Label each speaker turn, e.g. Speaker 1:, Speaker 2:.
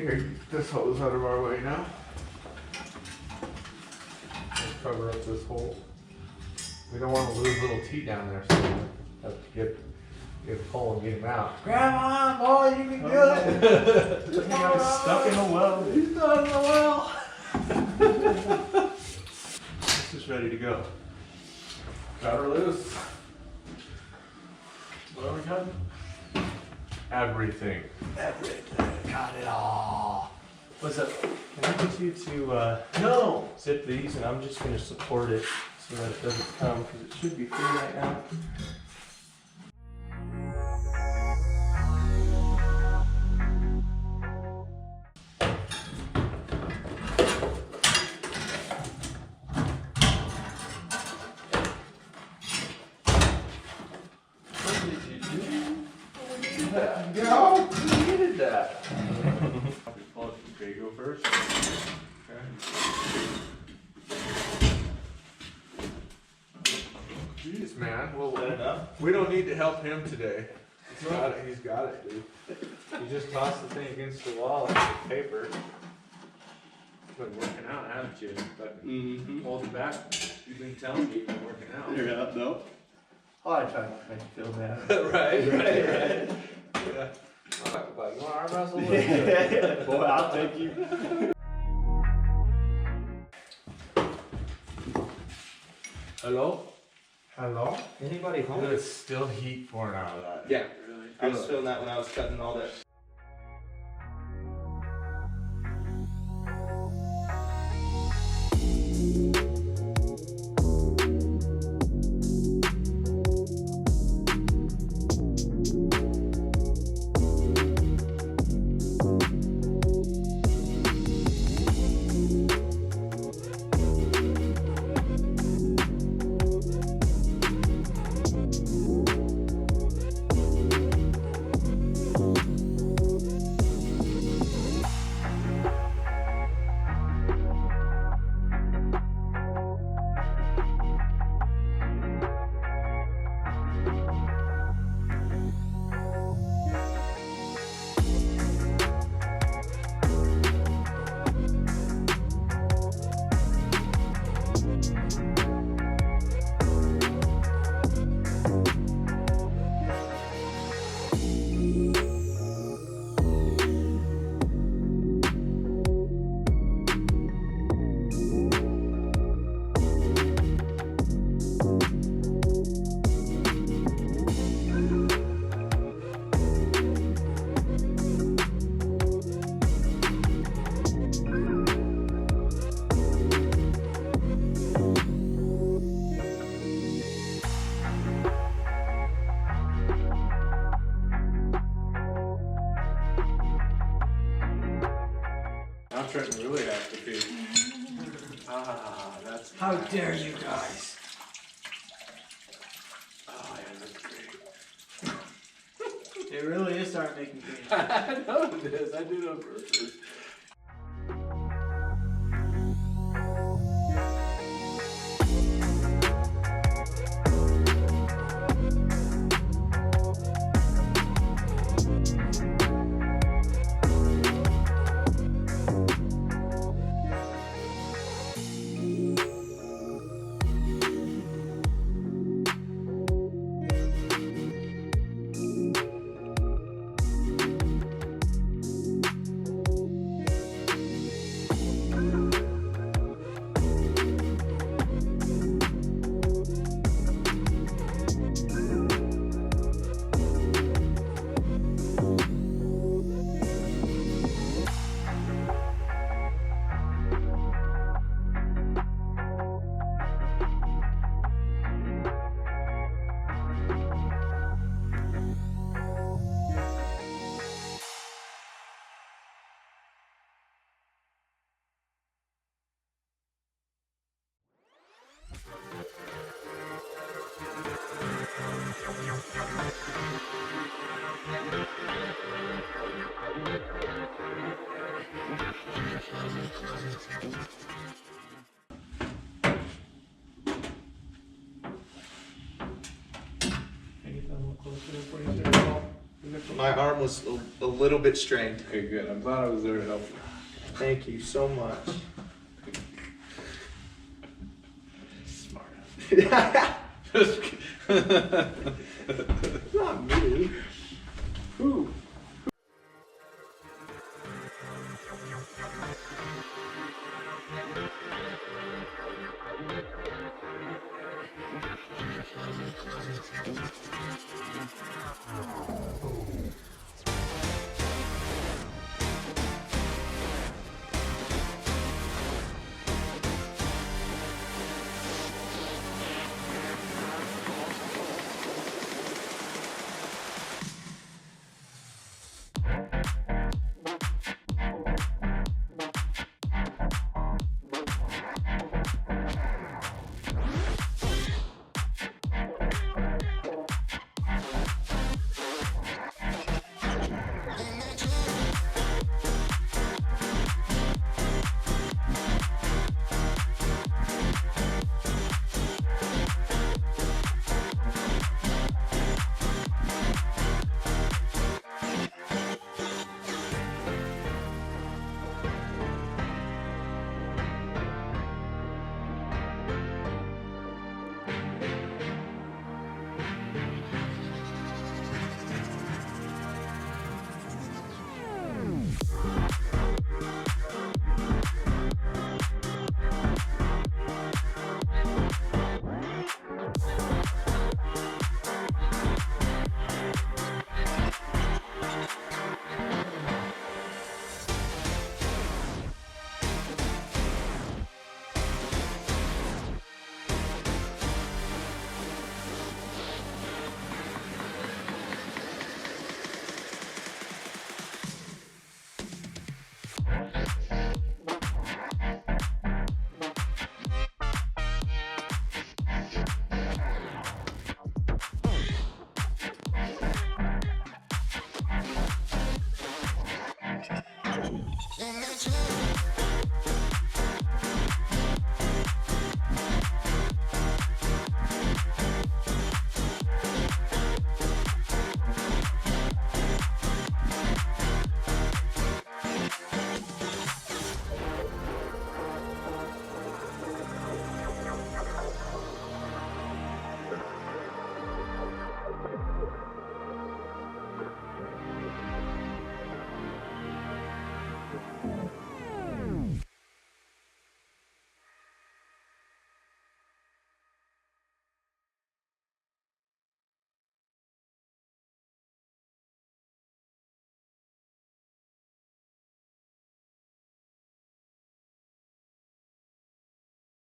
Speaker 1: Here, get this hose out of our way now. Let's cover up this hole. We don't want to lose little T down there, so we have to get a pole and get him out. Grandma, boy, you can do it!
Speaker 2: He got stuck in the well.
Speaker 1: He's stuck in the well!
Speaker 2: This is ready to go.
Speaker 1: Got her loose.
Speaker 2: What are we cutting?
Speaker 1: Everything.
Speaker 2: Got it all. What's up? Can I get you to
Speaker 1: No!
Speaker 2: zip these, and I'm just going to support it so that it doesn't come, because it should be free right now.
Speaker 1: No, you needed that.
Speaker 2: Okay, go first. Okay.
Speaker 1: Jeez, man. Well,
Speaker 2: Is that enough?
Speaker 1: we don't need to help him today. He's got it, dude.
Speaker 3: You just toss the thing against the wall and the paper. Been working out, haven't you? But hold it back. You've been telling me you've been working out.
Speaker 2: Yeah, no. Oh, I try not to make you feel bad.
Speaker 1: right.
Speaker 3: Yeah. Talk about you want to arm wrestle with me?
Speaker 2: Boy, I'll take you.
Speaker 1: Hello?
Speaker 2: Hello?
Speaker 3: Anybody home?
Speaker 1: There's still heat pouring out of that.
Speaker 3: Yeah, really.
Speaker 2: I was feeling that when I was cutting all that.
Speaker 3: Now Trenton really has to pee. That's
Speaker 2: How dare you guys?
Speaker 3: Oh, yeah, that's great.
Speaker 2: It really is starting making me
Speaker 3: I know it is. I did it on purpose.
Speaker 4: My arm was a little bit strained.
Speaker 3: Okay, good. I'm glad I was there to help you.
Speaker 4: Thank you so much.
Speaker 3: Smart. Just kidding.